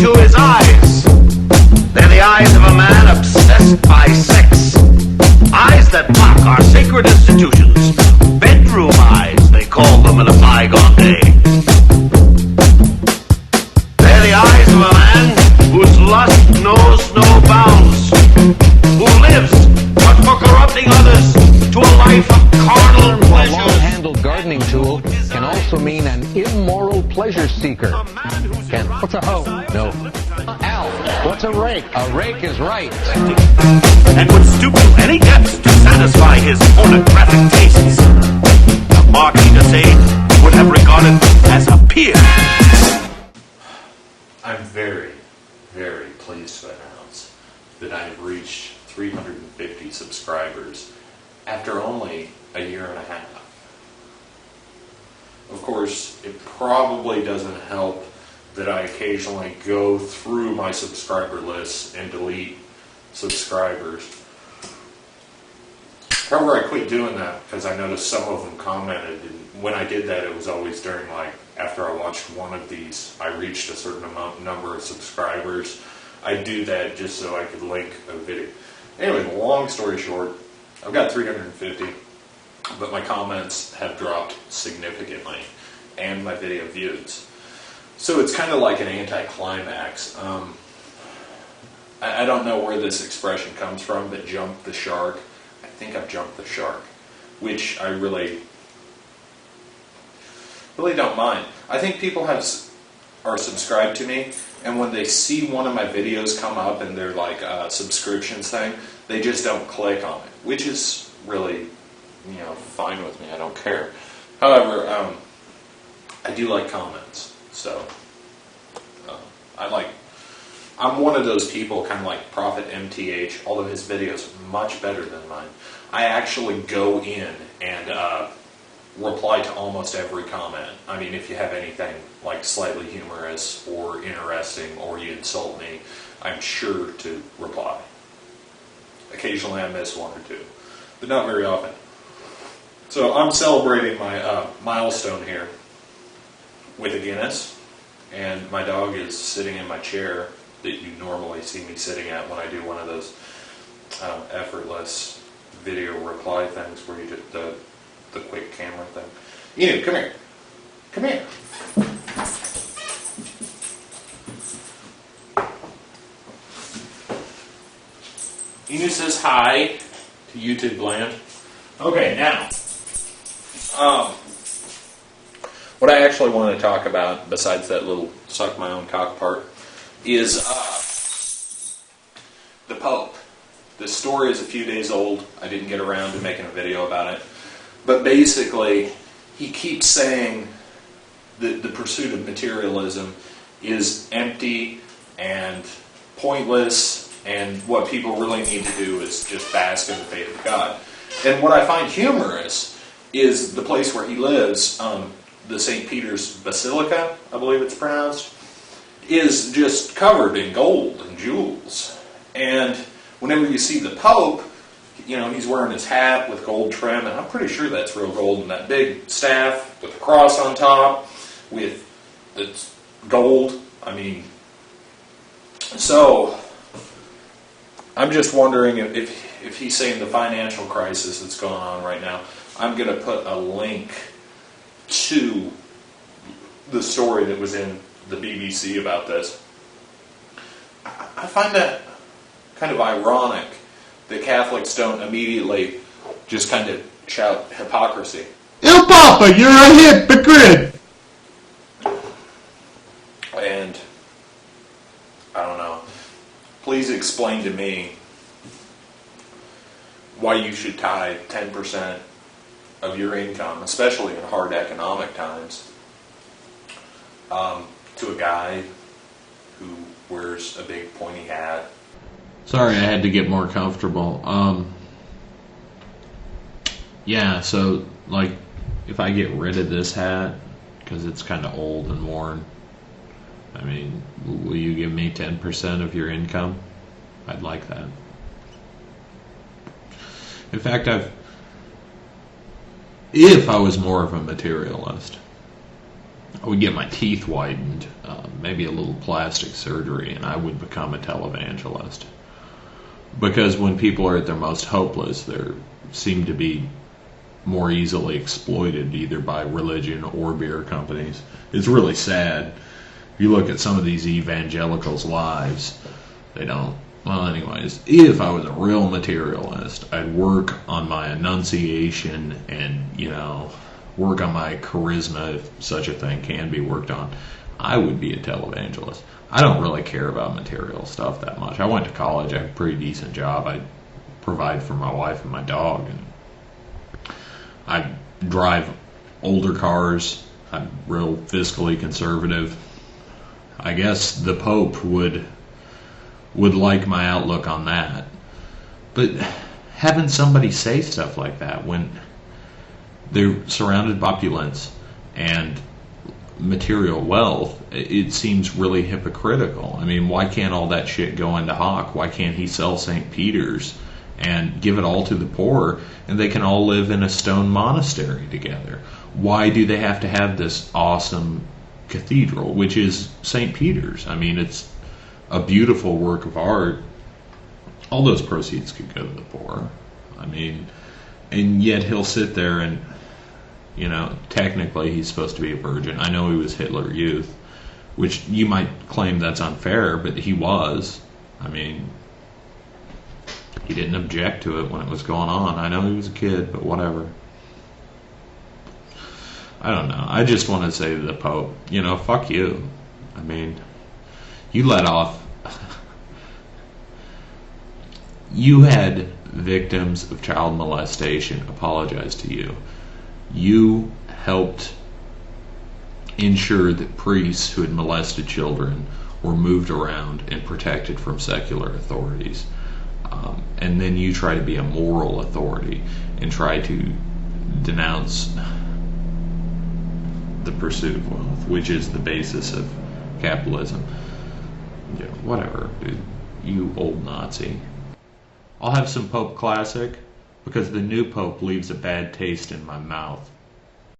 into his eyes. They're the eyes of a man obsessed by sex. Eyes that mock our sacred institutions. Bedroom eyes, they called them in a bygone day. They're the eyes of a man whose lust knows no bounds, who lives but for corrupting others to a life of carnal pleasures. A long-handled gardening tool can also mean an immoral pleasure seeker. Ken, what's a hoe? No. Al, what's a rake? A rake is right. And would stoop to any depths to satisfy his pornographic tastes. The Marquis de Sade would have regarded as a peer. I'm very, very pleased to announce that I have reached 350 subscribers after only a year and a half. Of course, it probably doesn't help that I occasionally go through my subscriber lists and delete subscribers. However, I quit doing that because I noticed some of them commented, and when I did that, it was always during, like, after I watched one of these, I reached a certain number of subscribers. I do that just so I could link a video. Anyway, long story short, I've got 350, but my comments have dropped significantly, and my video views. So it's kind of like an anticlimax. I don't know where this expression comes from, but jump the shark. I think I've jumped the shark, which I really don't mind. I think people are subscribed to me, and when they see one of my videos come up in their subscriptions thing, they just don't click on it, which is really, fine with me. I don't care. However, I do like comments, so I'm one of those people, kind of like Prophet MTH, although his videos are much better than mine. I actually go in and reply to almost every comment. I mean, if you have anything like slightly humorous or interesting or you insult me, I'm sure to reply. Occasionally I miss one or two, but not very often. So I'm celebrating my milestone here with a Guinness, and my dog is sitting in my chair that you normally see me sitting at when I do one of those effortless video reply things where you do the quick camera thing. Enu, come here. Come here. Enu says hi to YouTube land. Okay, now, what I actually want to talk about, besides that little suck my own cock part, is the Pope. This story is a few days old. I didn't get around to making a video about it. But basically, he keeps saying that the pursuit of materialism is empty and pointless, and what people really need to do is just bask in the faith of God. And what I find humorous is the place where he lives, the St. Peter's Basilica, I believe it's pronounced, is just covered in gold and jewels. And whenever you see the Pope, he's wearing his hat with gold trim, and I'm pretty sure that's real gold, and that big staff with a cross on top with it's gold. I mean, so I'm just wondering if he's saying the financial crisis that's going on right now. I'm going to put a link to the story that was in the BBC about this. I find that kind of ironic that Catholics don't immediately just kind of shout hypocrisy. Il Papa, you're a hypocrite! And I don't know. Please explain to me why you should tithe 10% of your income, especially in hard economic times, to a guy who wears a big pointy hat. Sorry, I had to get more comfortable. Yeah, so, if I get rid of this hat, because it's kind of old and worn, I mean, will you give me 10% of your income? I'd like that. In fact, if I was more of a materialist, I would get my teeth whitened, maybe a little plastic surgery, and I would become a televangelist. Because when people are at their most hopeless, they seem to be more easily exploited either by religion or beer companies. It's really sad. If you look at some of these evangelicals' lives, they don't. Well, anyways, if I was a real materialist, I'd work on my enunciation and, work on my charisma, if such a thing can be worked on. I would be a televangelist. I don't really care about material stuff that much. I went to college. I have a pretty decent job. I provide for my wife and my dog, and I drive older cars. I'm real fiscally conservative. I guess the Pope would like my outlook on that. But having somebody say stuff like that when they're surrounded by opulence and material wealth, it seems really hypocritical. I mean, why can't all that shit go into Hawk? Why can't he sell St. Peter's and give it all to the poor, and they can all live in a stone monastery together? Why do they have to have this awesome cathedral, which is St. Peter's? I mean, it's a beautiful work of art. All those proceeds could go to the poor. I mean, and yet he'll sit there and, technically he's supposed to be a virgin. I know he was Hitler Youth, which you might claim that's unfair, but he was. I mean, he didn't object to it when it was going on. I know he was a kid, but whatever. I don't know. I just want to say to the Pope, fuck you. I mean, you let off. You had victims of child molestation apologize to you. You helped ensure that priests who had molested children were moved around and protected from secular authorities. And then you try to be a moral authority and try to denounce the pursuit of wealth, which is the basis of capitalism. Whatever, dude. You old Nazi. I'll have some Pope Classic because the new Pope leaves a bad taste in my mouth.